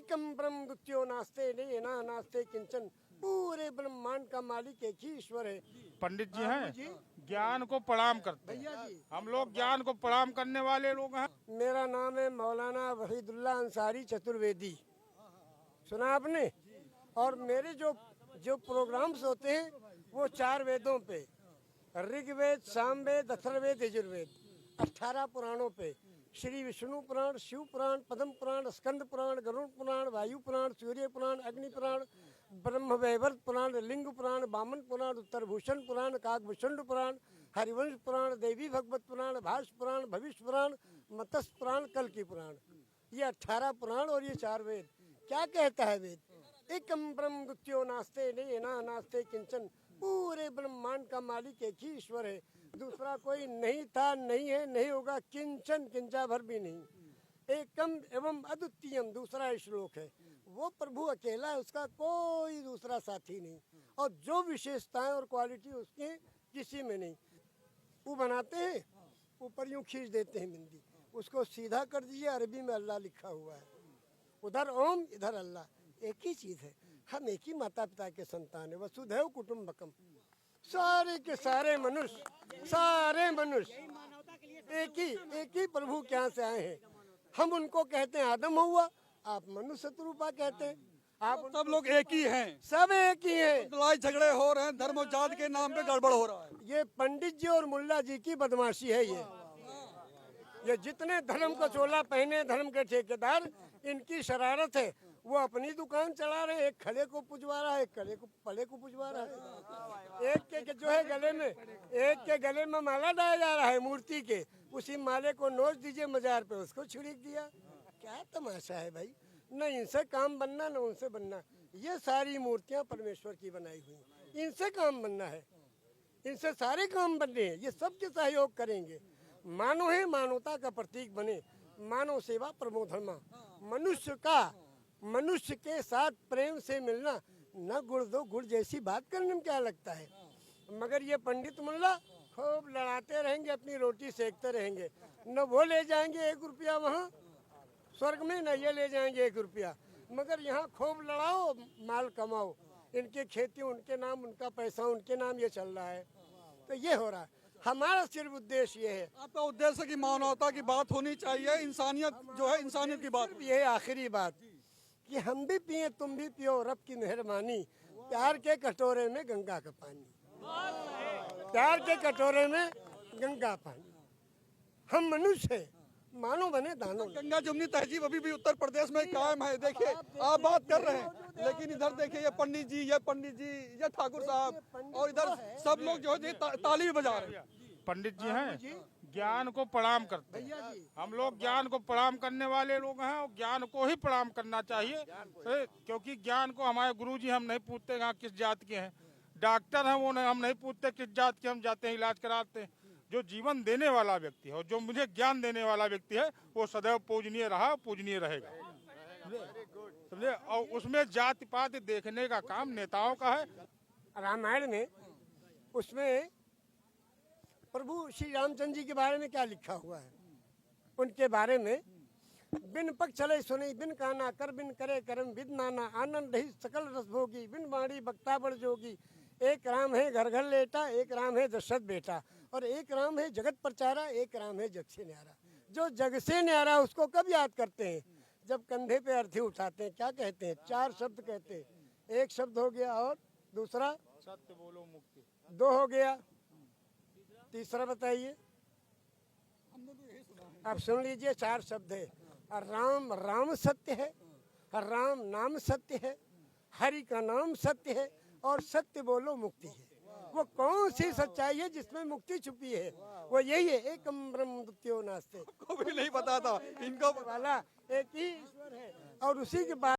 एकम ब्रह्म द्वितीयो नास्ते नहीं ना नास्ते किंचन, पूरे ब्रह्मांड का मालिक एक ही ईश्वर है। पंडित जी हैं, ज्ञान को प्रणाम करते हैं। भैया जी, हम लोग ज्ञान को प्रणाम करने वाले लोग हैं। मेरा नाम है मौलाना वहीदुल्ला अंसारी चतुर्वेदी, सुना आपने। और मेरे जो जो प्रोग्राम्स होते हैं वो 4 वेदों पे, ऋग्वेद, सामवेद, अथर्ववेद, यजुर्वेद, 18 पुराणों पे, श्री विष्णु पुराण, शिव पुराण, पद्म पुराण, स्कंद पुराण, गरुड़ पुराण, वायु पुराण, सूर्य पुराण, अग्नि पुराण, ब्रह्म वैवर्त पुराण, लिंग पुराण, वामन पुराण, उत्तरभूषण पुराण, काकभूषण पुराण, हरिवंश पुराण, देवी भगवत पुराण, भाष्य पुराण, भविष्य पुराण, मत्स्य पुराण, कल की पुराण, ये 18 पुराण और ये 4 वेद। क्या कहता है वेद? एकम ब्रह्म द्वितीयो नास्ते नहीं ना नास्ते किंचन, पूरे ब्रह्मांड का मालिक एक ही ईश्वर है, दूसरा कोई नहीं था, नहीं है, नहीं होगा, किंचन किंचा भर भी नहीं। एकम एवं अद्वितीयम दूसरा श्लोक है, वो प्रभु अकेला है, उसका कोई दूसरा साथी नहीं, और जो विशेषताएं और क्वालिटी उसके किसी में नहीं। वो बनाते हैं, ऊपर यूं खींच देते हैं बिंदी, उसको सीधा कर दीजिए, अरबी में अल्लाह लिखा हुआ है, उधर ओम इधर अल्लाह, एक ही चीज है। हम एक ही माता पिता के संतान है, वसुधैव कुटुम्बकम, सारे के सारे मनुष्य, सारे मनुष्य एक ही प्रभु के यहाँ से आए हैं। हम उनको कहते हैं आदम हुआ, आप मनुष्य रूपा कहते हैं, आप सब लोग एक ही हैं, सब एक ही हैं। लड़ाई झगड़े हो रहे हैं, धर्म और जात के नाम पे गड़बड़ हो रहा है। ये पंडित जी और मुल्ला जी की बदमाशी है। ये जितने धर्म को चोला पहने धर्म के ठेकेदार, इनकी शरारत है। वो अपनी दुकान चला रहे, एक खड़े को पुजवा रहा है, एक खड़े को पले को पुजवा रहा है, एक के जो है गले में, एक के गले में माला डाला जा रहा है मूर्ति के, उसी माले को नोच दीजिए मजार पे, उसको छिड़क दिया। क्या तमाशा है भाई, न इनसे काम बनना न उनसे बनना। ये सारी मूर्तियां परमेश्वर की बनाई हुई, इनसे काम बनना है, इनसे सारे काम बनने हैं, ये सबके सहयोग करेंगे। मानव है, मानवता का प्रतीक बने, मानव सेवा परमो धर्मा, मनुष्य के साथ प्रेम से मिलना, न गुड़ दो गुड़ जैसी बात करने में क्या लगता है। मगर ये पंडित मुल्ला खूब लड़ाते रहेंगे, अपनी रोटी सेकते रहेंगे, न वो ले जाएंगे 1 रुपया वहाँ स्वर्ग में, न ये ले जाएंगे 1 रुपया, मगर यहाँ खूब लड़ाओ, माल कमाओ, इनकी खेती उनके नाम, उनका पैसा उनके नाम, ये चल रहा है। तो ये हो रहा है। हमारा सिर्फ उद्देश्य ये है, आपका उद्देश्य की मानवता की बात होनी चाहिए, इंसानियत जो है इंसानियत की बात। ये आखिरी बात कि हम भी पिए तुम भी पियो, रब की मेहरबानी, प्यार के कटोरे में गंगा का पानी, प्यार के कटोरे में गंगा पानी। हम मनुष्य हैं, मानो बने दानों। गंगा जमुनी तहजीब अभी भी उत्तर प्रदेश में कायम है। देखिए आप बात कर रहे हैं, लेकिन इधर देखिए ये पंडित जी, ये ठाकुर साहब, और इधर सब लोग जो है ताली बजा रहे हैं। पंडित जी हैं, ज्ञान को प्रणाम करते हैं। हम लोग ज्ञान को प्रणाम करने वाले लोग हैं, और ज्ञान को ही प्रणाम करना चाहिए, क्योंकि ज्ञान को हमारे गुरुजी हम नहीं पूछते यहाँ किस जात के हैं, डॉक्टर हैं वो हम नहीं पूछते किस जात के, हम जाते हैं इलाज कराते हैं। जो जीवन देने वाला व्यक्ति है और जो मुझे ज्ञान देने वाला व्यक्ति है, वो सदैव पूजनीय रहा, पूजनीय रहेगा, समझे। और उसमें जाति पात देखने का काम नेताओं का है। रामायण में उसमें प्रभु श्री रामचंद्र जी के बारे में क्या लिखा हुआ है, उनके बारे में, बिन पक चले सुने, बिन काना कर, बिन करे करम, बिन नाना आनंद रही सकल रस भोगी, बिन बाणी बक्ता बड़ जोगी। एक राम है घर घर लेटा, एक राम है दशरथ बेटा, और एक राम है जगत प्रचारा, एक राम है जग से न्यारा। जो जग से न्यारा उसको कब याद करते हैं? जब कंधे पे अर्थी उठाते हैं। क्या कहते हैं? 4 शब्द कहते हैं, एक शब्द हो गया, और दूसरा सत्य बोलो मुक्ति, 2 हो गया, तीसरा बताइए। अब सुन लीजिए, 4 शब्द है। राम, राम सत्य है, राम नाम सत्य है, हरि का नाम सत्य है, और सत्य बोलो मुक्ति है। वो कौन सी सच्चाई है जिसमें मुक्ति छुपी है? वो यही है, एकम ब्रह्म द्वितीयो नास्ते। को भी नहीं पता था इनको वाला एक ही ईश्वर है, और उसी के बाद